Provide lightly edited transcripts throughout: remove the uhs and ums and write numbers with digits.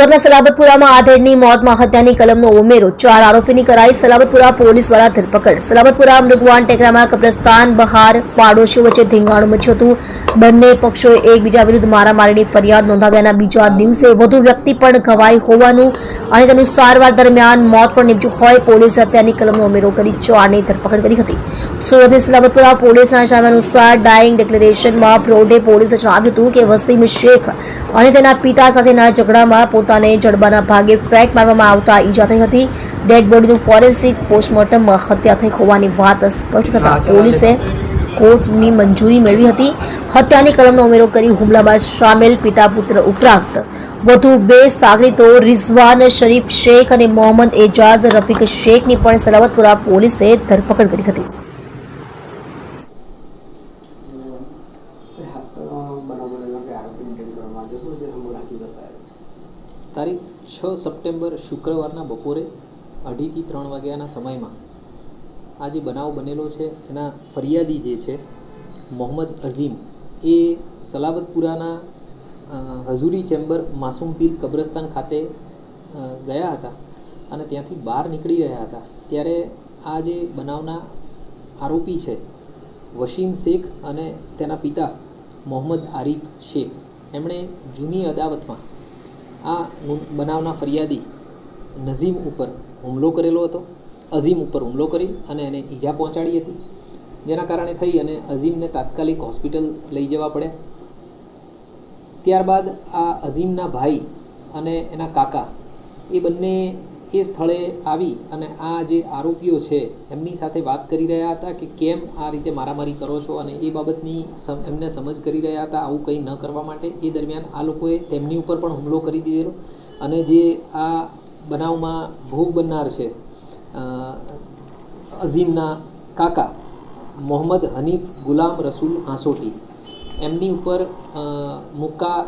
સુરતના સલાબતપુરામાં આધેડની મોતમાં હત્યાની કલમનો ઉમેરો 4 આરોપીની કરાઈ સલાબતપુરા પોલીસ દ્વારા ધરપકડ સલાબતપુરા મૃગવાન ટેકરામાં કબ્રસ્તાન બહાર પાડોશીઓ વચ્ચે ધીંગાણું મચ્યું હતું। બંને પક્ષોએ એકબીજા વિરુદ્ધ મારામારીની ફરિયાદ નોંધાવ્યાના બીજા દિવસે વધુ વ્યક્તિ પણ ઘવાઈ હોવાનું અને તેનું સારવાર દરમિયાન મોત પણ નીપજ્યું હોય પોલીસે હત્યાની કલમનો ઉમેરો કરી 4ની ધરપકડ કરી હતી। સુરતની સલાબતપુરા પોલીસના જણાવ્યા અનુસાર ડાઇંગ ડિક્લેરેશનમાં પ્રોડે પોલીસે જણાવ્યું હતું કે વસીમ શેખ અને તેના પિતા સાથેના ઝઘડામાં પોતાને જડબાના ભાગે ફેટ મારવામાં આવતા ઈજા થઈ હતી। ડેડ બોડીનું ફોરેન્સિક પોસ્ટમોર્ટમમાં હત્યા થઈ હોવાની વાત સ્પષ્ટ થતાં પોલીસે કોર્ટની મંજૂરી મેળવી હતી। હત્યાની કલમનો ઉમેરો કરી હુમલામાં સામેલ પિતા પુત્ર ઉપરાંત વધુ 2 સાગરીતો રિઝવાન શરીફ શેખ અને મોહમ્મદ એજાઝ રફીક શેખની પણ સલાબતપુરા પોલીસે ધરપકડ કરી હતી। તારીખ 6 સપ્ટેમ્બર શુક્રવારના બપોરે 2:30 થી 3 વાગ્યાના સમયમાં આ જે બનાવ બનેલો છે એના ફરિયાદી જે છે મોહમ્મદ અઝીમ એ સલાબતપુરાના હજુરી ચેમ્બર માસૂમ પીર કબ્રસ્તાન ખાતે ગયા હતા અને ત્યાંથી બહાર નીકળી રહ્યા હતા ત્યારે આ જે બનાવના આરોપી છે વસીમ શેખ અને તેના પિતા મોહમ્મદ આરીફ શેખ એમણે જૂની અદાવતમાં આ બનાવના ફરિયાદી નઝીમ ઉપર હુમલો કરેલો હતો। અઝીમ ઉપર હુમલો કરી અને એને ઈજા પહોંચાડી હતી જેના કારણે થઈ અને અઝીમને તાત્કાલિક હોસ્પિટલ લઈ જવા પડ્યા। ત્યારબાદ આ અઝીમના ભાઈ અને એના કાકા એ બંને એ સ્થળે આવી અને આ જે આરોપીઓ છે એમની સાથે વાત કરી રહ્યા હતા કે કેમ આ રીતે મારામારી કરો છો અને એ બાબતની એમને સમજ કરી રહ્યા હતા આવું કંઈ ન કરવા માટે। એ દરમિયાન આ લોકોએ તેમની ઉપર પણ હુમલો કરી દીધેલો અને જે આ બનાવમાં ભોગ બનનાર છે અઝીમના કાકા મોહમ્મદ હનીફ ગુલામ રસૂલ આંસોટી એમની ઉપર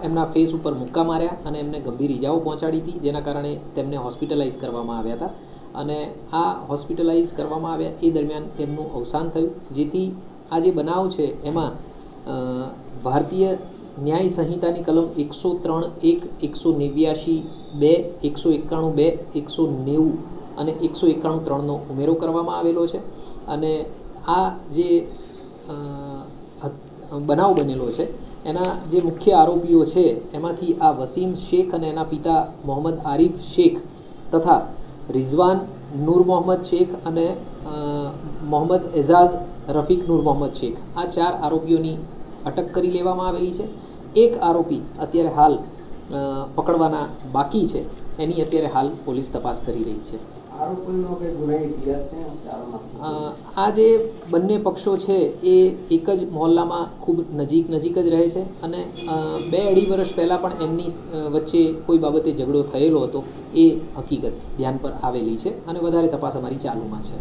એમના ફેસ ઉપર મુક્કા માર્યા અને એમને ગંભીર ઈજાઓ પહોંચાડી હતી જેના કારણે તેમને હોસ્પિટલાઇઝ કરવામાં આવ્યા હતા અને આ હોસ્પિટલાઇઝ કરવામાં આવ્યા એ દરમિયાન તેમનું અવસાન થયું। જેથી આ જે બનાવ છે એમાં ભારતીય ન્યાય સંહિતાની કલમ 103(1), 189(2), 191(2), 190 અને 191(3)નો ઉમેરો કરવામાં આવેલો છે અને આ જે બનાવ બનેલો છે એના જે મુખ્ય આરોપીઓ છે એમાંથી આ વસીમ શેખ અને એના પિતા મોહમ્મદ આરીફ શેખ તથા રિઝવાન નૂર મોહમ્મદ શેખ અને મોહમ્મદ એઝાઝ રફીક નૂર મોહમ્મદ શેખ આ 4 આરોપીઓની અટક કરી લેવામાં આવેલી છે। એક આરોપી અત્યારે હાલ પકડવાના બાકી છે એની અત્યારે હાલ પોલીસ તપાસ કરી રહી છે। આ જે બંને પક્ષો છે એ એક જ મહોલ્લામાં ખૂબ નજીક જ રહે છે અને 2-2.5 વર્ષ પહેલાં પણ એમની વચ્ચે કોઈ બાબતે ઝઘડો થયેલો હતો એ હકીકત ધ્યાન પર આવેલી છે અને વધારે તપાસ અમારી ચાલુમાં છે।